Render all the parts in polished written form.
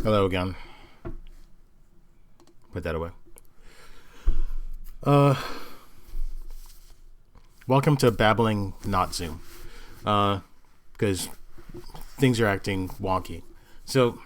Hello again. Put that away. Uh, Welcome to Babbling Not Zoom. Because things are acting wonky. So,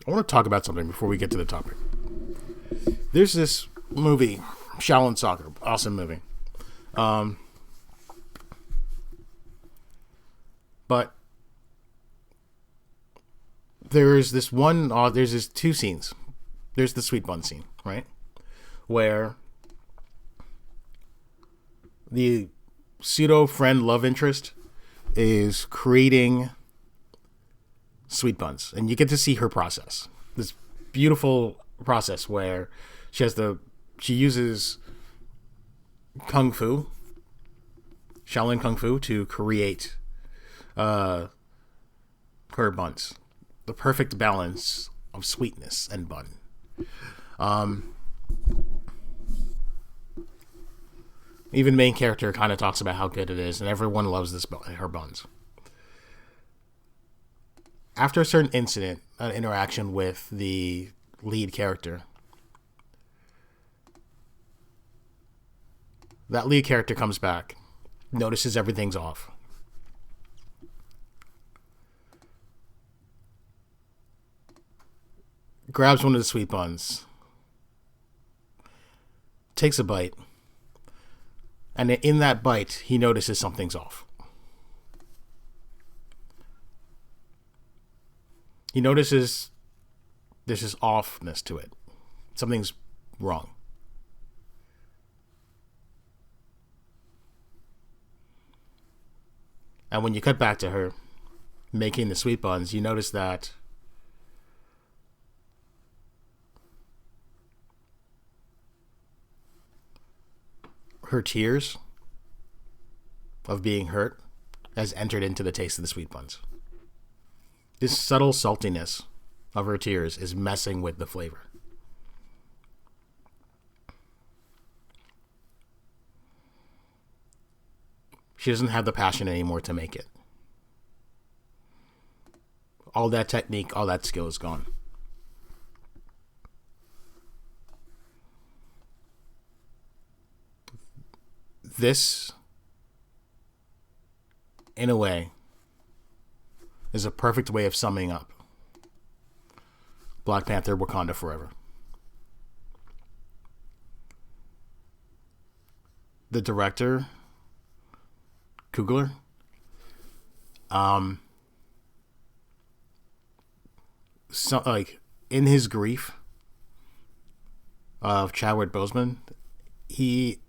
I want to talk about something before we get to the topic. There's this movie, Shaolin Soccer, awesome movie. But there's this one. There's this two scenes. There's the sweet bun scene, right, where the pseudo friend love interest is creating sweet buns, and you get to see her process. This beautiful process where she uses kung fu, Shaolin kung fu, to create her buns. The perfect balance of sweetness and bun. Even main character kind of talks about how good it is, and everyone loves her buns. After a certain incident, an interaction with the lead character, that lead character comes back, notices everything's off. Grabs one of the sweet buns, takes a bite, and in that bite, he notices something's off. He notices there's this offness to it. Something's wrong. And when you cut back to her making the sweet buns, you notice that her tears of being hurt has entered into the taste of the sweet buns. This subtle saltiness of her tears is messing with the flavor. She doesn't have the passion anymore to make it. All that technique, all that skill is gone. This, in a way, is a perfect way of summing up Black Panther: Wakanda Forever. The director, Coogler, in his grief of Chadwick Boseman, he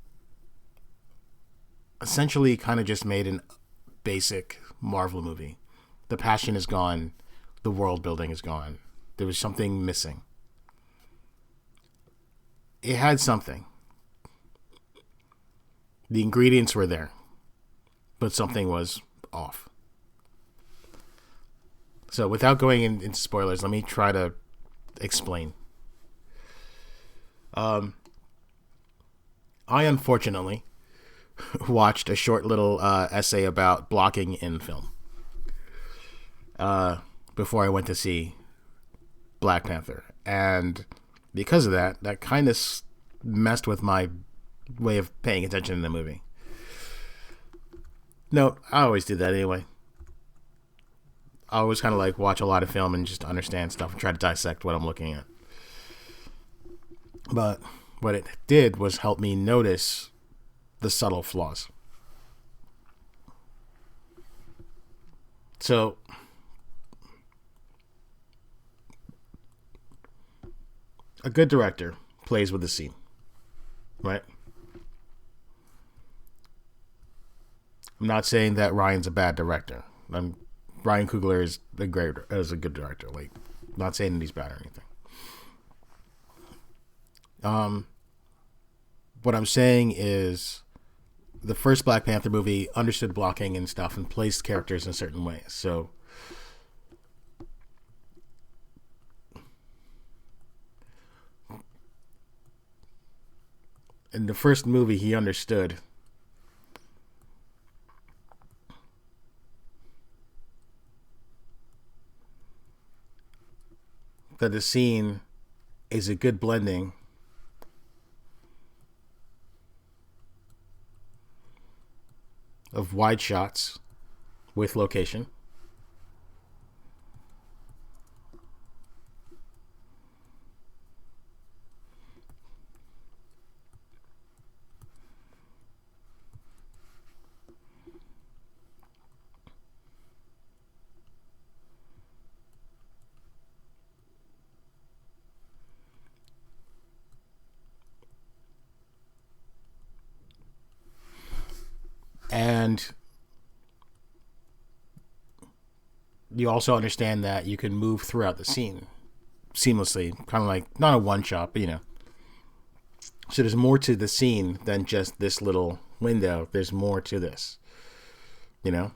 essentially kind of just made a basic Marvel movie. The passion is gone. The world building is gone. There was something missing. It had something. The ingredients were there, but something was off. So without going into spoilers, let me try to explain. I unfortunately watched a short little essay about blocking in film before I went to see Black Panther. And because of that, that kind of messed with my way of paying attention in the movie. No, I always do that anyway. I always kind of like watch a lot of film and just understand stuff and try to dissect what I'm looking at. But what it did was help me notice the subtle flaws. So, a good director plays with the scene, right? I'm not saying that Ryan's a bad director. Ryan Coogler is a good director. Like, I'm not saying that he's bad or anything. What I'm saying is, the first Black Panther movie understood blocking and stuff and placed characters in certain ways. So, in the first movie, he understood that the scene is a good blending of wide shots with location. And you also understand that you can move throughout the scene seamlessly, kind of like not a one shot, but so there's more to the scene than just this little window. There's more to this, you know?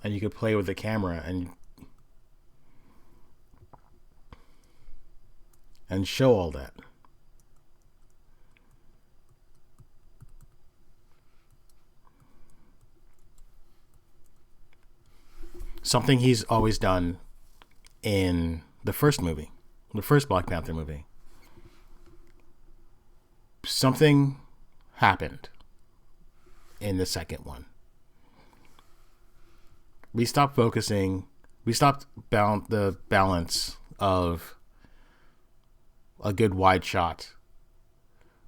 And you could play with the camera and show all that. Something he's always done in the first movie, the first Black Panther movie. Something happened in the second one. We stopped focusing. We stopped the balance of a good wide shot,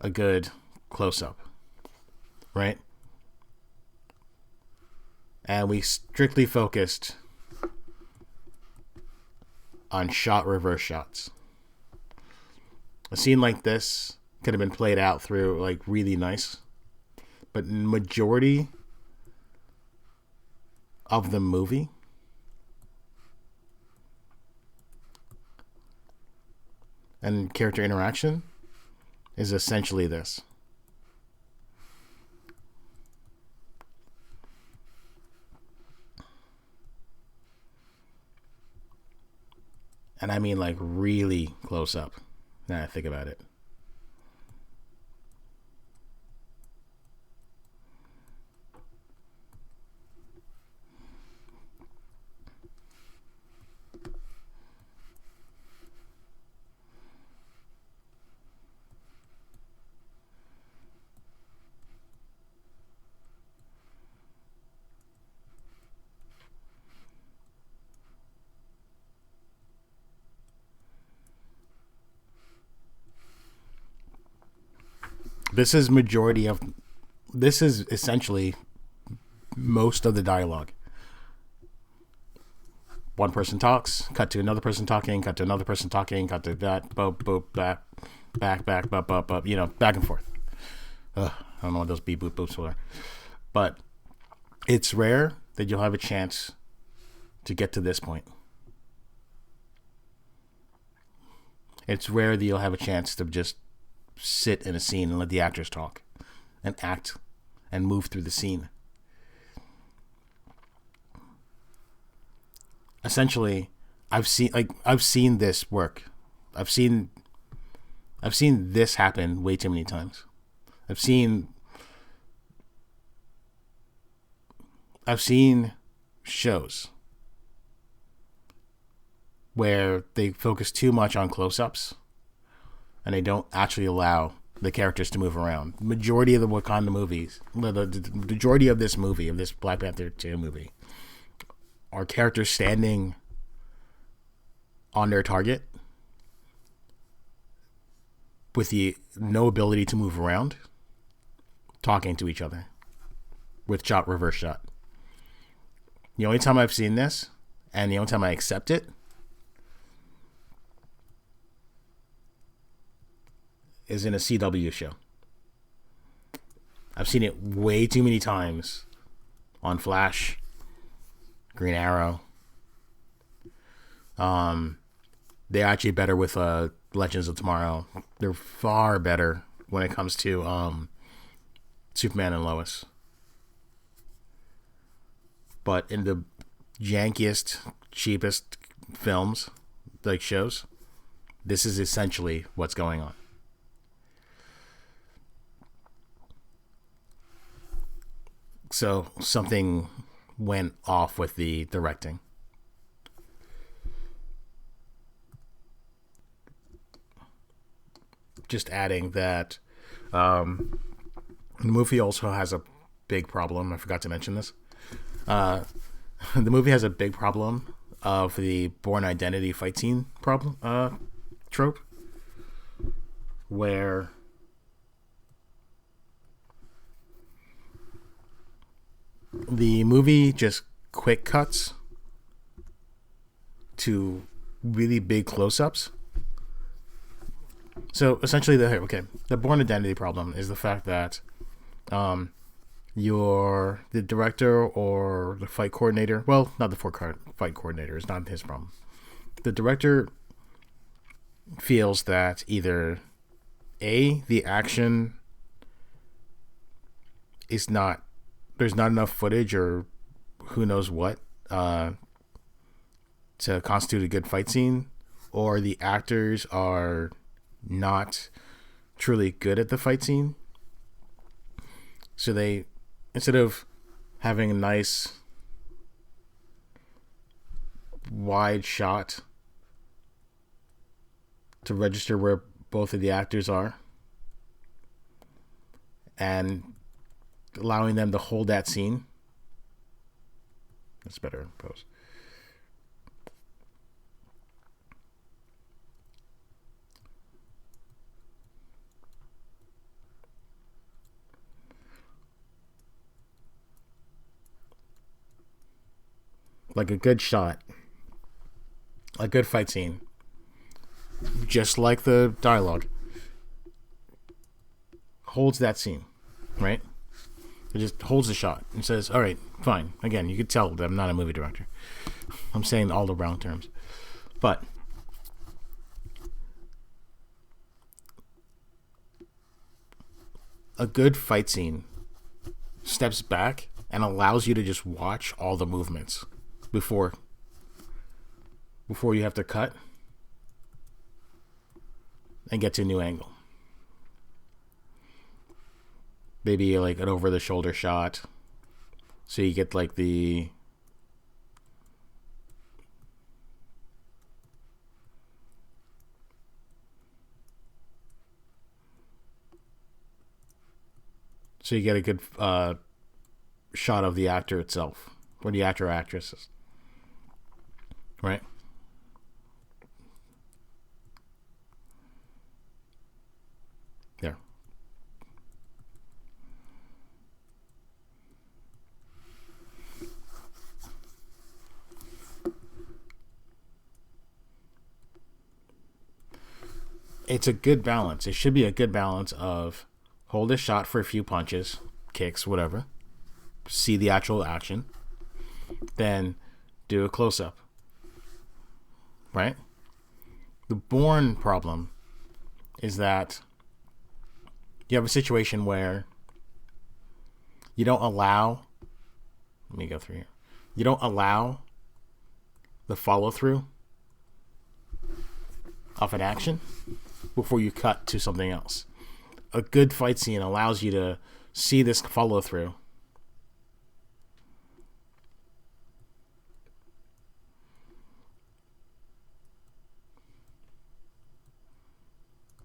a good close up, right? And we strictly focused on shot reverse shots. A scene like this could have been played out through like really nice, but majority of the movie and character interaction is essentially this. And I mean like really close up now I think about it. This is essentially most of the dialogue. One person talks, cut to another person talking, cut to another person talking, cut to that, boop, boop, back, boop, boop, boop, back and forth. I don't know what those beep, boop, boops were. But it's rare that you'll have a chance to get to this point. It's rare that you'll have a chance to just sit in a scene and let the actors talk and act and move through the scene. Essentially, I've seen this work. I've seen this happen way too many times. I've seen shows where they focus too much on close-ups and they don't actually allow the characters to move around. The majority of the Wakanda movies, the majority of this movie, of this Black Panther 2 movie, are characters standing on their target with no ability to move around, talking to each other with shot reverse shot. The only time I've seen this, and the only time I accept it, is in a CW show. I've seen it way too many times on Flash, Green Arrow. They're actually better with Legends of Tomorrow. They're far better when it comes to Superman and Lois. But in the jankiest, cheapest films, like shows, this is essentially what's going on. So something went off with the directing. Just adding that the movie also has a big problem. I forgot to mention this. Uh, the movie has a big problem of the Born Identity fight scene problem trope, where the movie just quick cuts to really big close-ups. So essentially, the Born Identity problem is the fact that the director or the fight coordinator. Well, not the fight coordinator. It's not his problem. The director feels that either the action is not. There's not enough footage, or who knows what, to constitute a good fight scene, or the actors are not truly good at the fight scene. So they, instead of having a nice wide shot to register where both of the actors are and allowing them to hold that scene, that's better in post. Like a good shot, a good fight scene, just like the dialogue, holds that scene, right? It just holds the shot and says, all right, fine. Again, you could tell that I'm not a movie director. I'm saying all the wrong terms. But a good fight scene steps back and allows you to just watch all the movements before you have to cut and get to a new angle. Maybe like an over the shoulder shot, so you get like the a good shot of the actor itself, or the actor or actresses, right? There. It's a good balance. It should be a good balance of hold a shot for a few punches, kicks, whatever, see the actual action, then do a close-up, right? The Bourne problem is that you have a situation where you don't allow, let me go through here, you don't allow the follow-through of an action before you cut to something else. A good fight scene allows you to see this follow-through.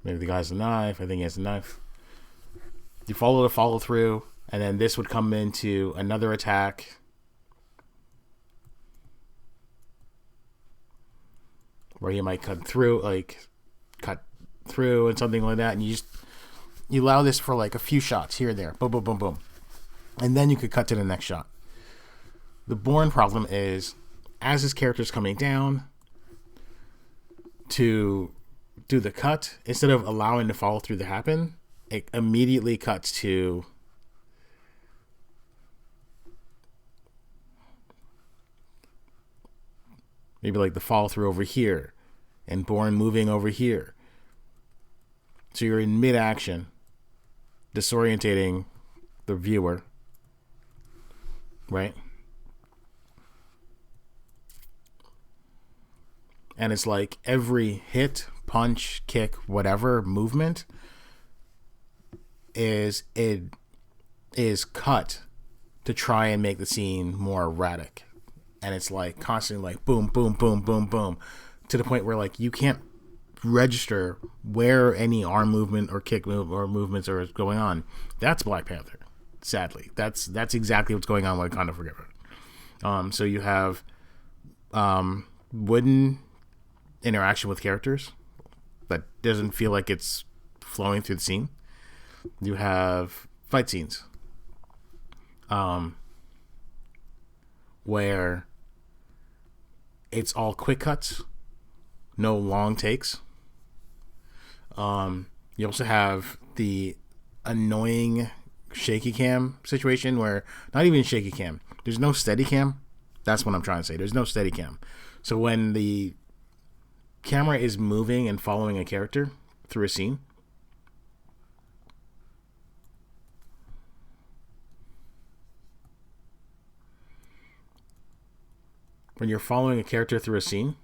Maybe the guy's a knife. I think he has a knife. You follow the follow-through, and then this would come into another attack. Where you might cut through and something like that, and you allow this for like a few shots here and there, boom, boom, boom, boom, and then you could cut to the next shot. The Bourne problem is, as his character's coming down to do the cut, instead of allowing the follow through to happen, it immediately cuts to maybe like the follow through over here and Bourne moving over here. So you're in mid-action, disorientating the viewer, right? And it's like every hit, punch, kick, whatever movement is cut to try and make the scene more erratic. And it's like constantly like boom, boom, boom, boom, boom, to the point where like you can't register where any arm movement or kick move or movements are going on. That's Black Panther. Sadly, that's exactly what's going on with Wakanda Forever. So you have wooden interaction with characters that doesn't feel like it's flowing through the scene. You have fight scenes where it's all quick cuts, no long takes. You also have the annoying shaky cam situation where not even shaky cam. There's no steady cam. That's what I'm trying to say. There's no steady cam. So when the camera is moving and following a character through a scene, when you're following a character through a scene,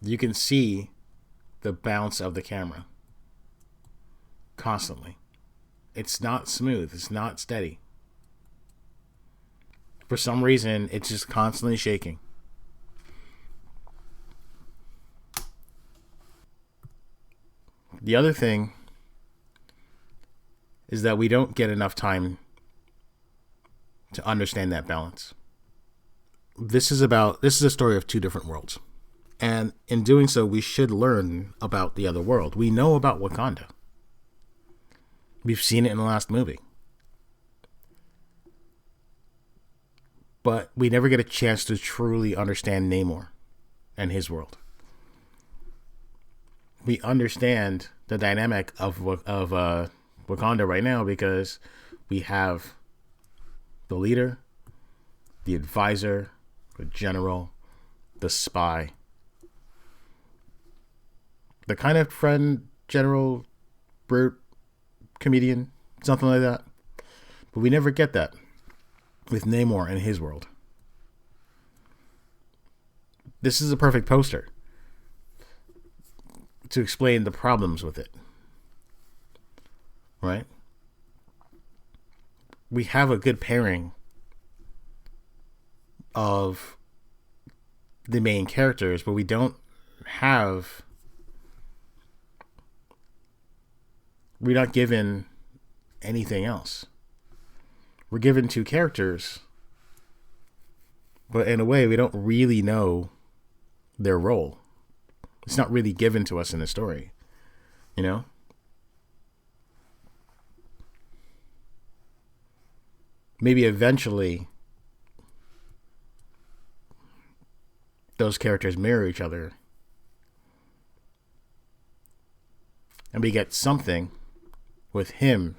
you can see the bounce of the camera constantly. It's not smooth. It's not steady. For some reason, it's just constantly shaking. The other thing is that we don't get enough time to understand that balance. This is a story of two different worlds. And in doing so, we should learn about the other world. We know about Wakanda. We've seen it in the last movie. But we never get a chance to truly understand Namor and his world. We understand the dynamic of Wakanda right now because we have the leader, the advisor, the general, the spy, the kind of friend, general, brute, comedian, something like that. But we never get that with Namor and his world. This is a perfect poster to explain the problems with it. Right? We have a good pairing of the main characters, but we don't have... We're not given anything else. We're given two characters, but in a way, we don't really know their role. It's not really given to us in the story, you know? Maybe eventually those characters mirror each other and we get something with him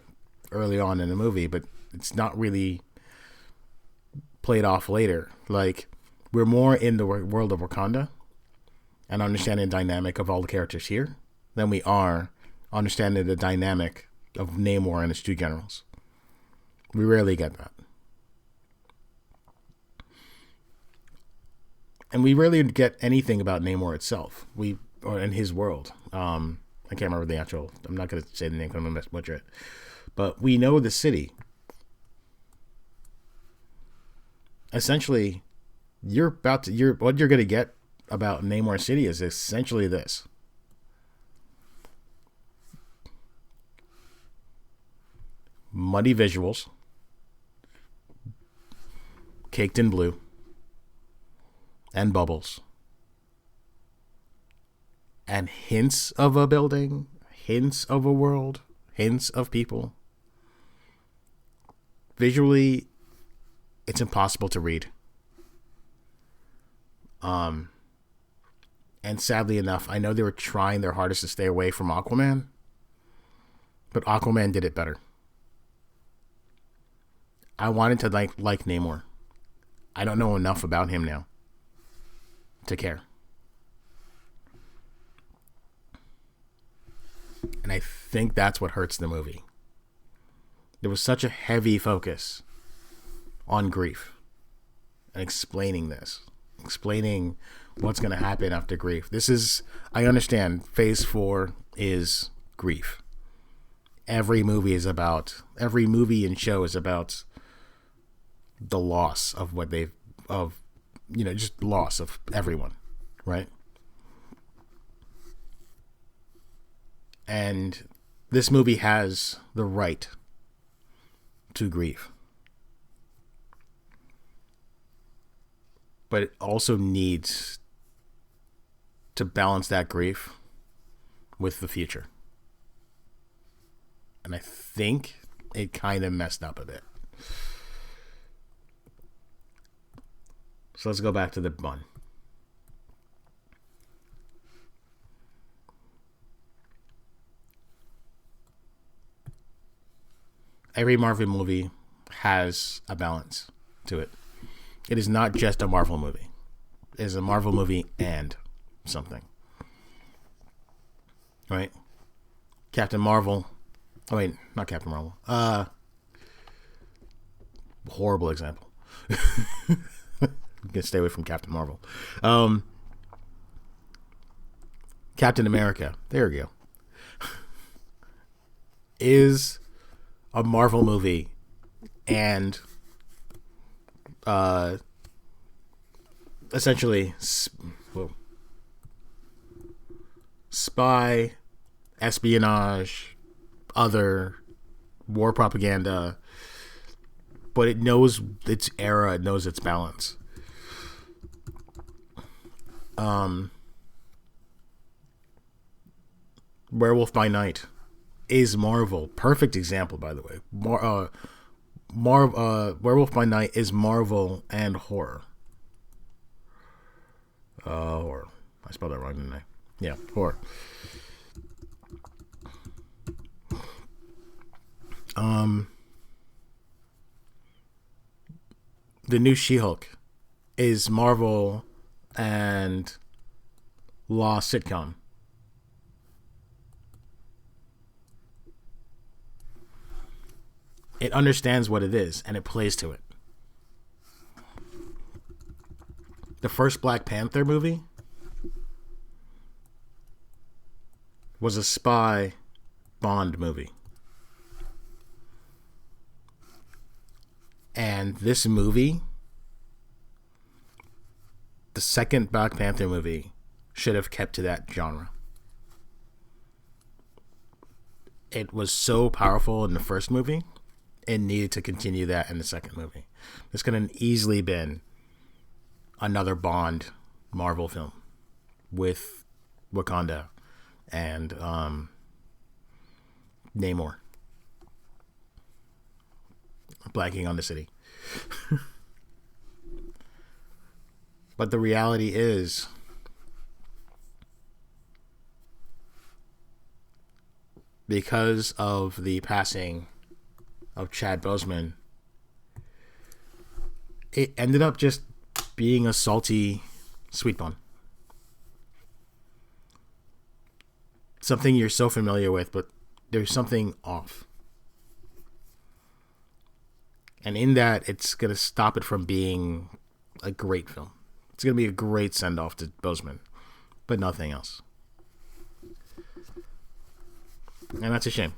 early on in the movie, but it's not really played off later. Like, we're more in the world of Wakanda and understanding the dynamic of all the characters here than we are understanding the dynamic of Namor and his two generals. We rarely get that. And we rarely get anything about Namor itself. Or in his world. I can't remember the actual... I'm not going to say the name because I'm going to butcher it. But we know the city. Essentially, what you're going to get about Namor City is essentially this. Muddy visuals. Caked in blue. And bubbles. And hints of a building, hints of a world, hints of people. Visually, it's impossible to read. And sadly enough, I know they were trying their hardest to stay away from Aquaman, but Aquaman did it better. I wanted to like Namor. I don't know enough about him now to care. And I think that's what hurts the movie. There was such a heavy focus on grief and explaining this explaining what's going to happen after grief. This is, I understand, phase 4 is grief. Every movie and show is about the loss of what they've, just loss of everyone, right? And this movie has the right to grieve. But it also needs to balance that grief with the future. And I think it kind of messed up a bit. So let's go back to the bun. Every Marvel movie has a balance to it. It is not just a Marvel movie. It is a Marvel movie and something. Right? Captain Marvel. Oh, wait, not Captain Marvel. Horrible example. I'm going to stay away from Captain Marvel. Captain America. There we go. Is a Marvel movie and essentially spy, espionage, other war propaganda, but it knows its era, it knows its balance. Werewolf by Night is Marvel. Perfect example, by the way. Werewolf by Night is Marvel and horror. Horror. I spelled that wrong, didn't I? Yeah, horror. The new She-Hulk is Marvel and law sitcom. It understands what it is and it plays to it. The first Black Panther movie was a spy Bond movie. And this movie, the second Black Panther movie, should have kept to that genre. It was so powerful in the first movie, it needed to continue that in the second movie. This could have easily been another Bond Marvel film with Wakanda and Namor. Blanking on the city. But the reality is, because of the passing of Chad Boseman, it ended up just being a salty sweet bun. Something you're so familiar with, but there's something off. And in that, it's going to stop it from being a great film. It's going to be a great send-off to Boseman, but nothing else. And that's a shame.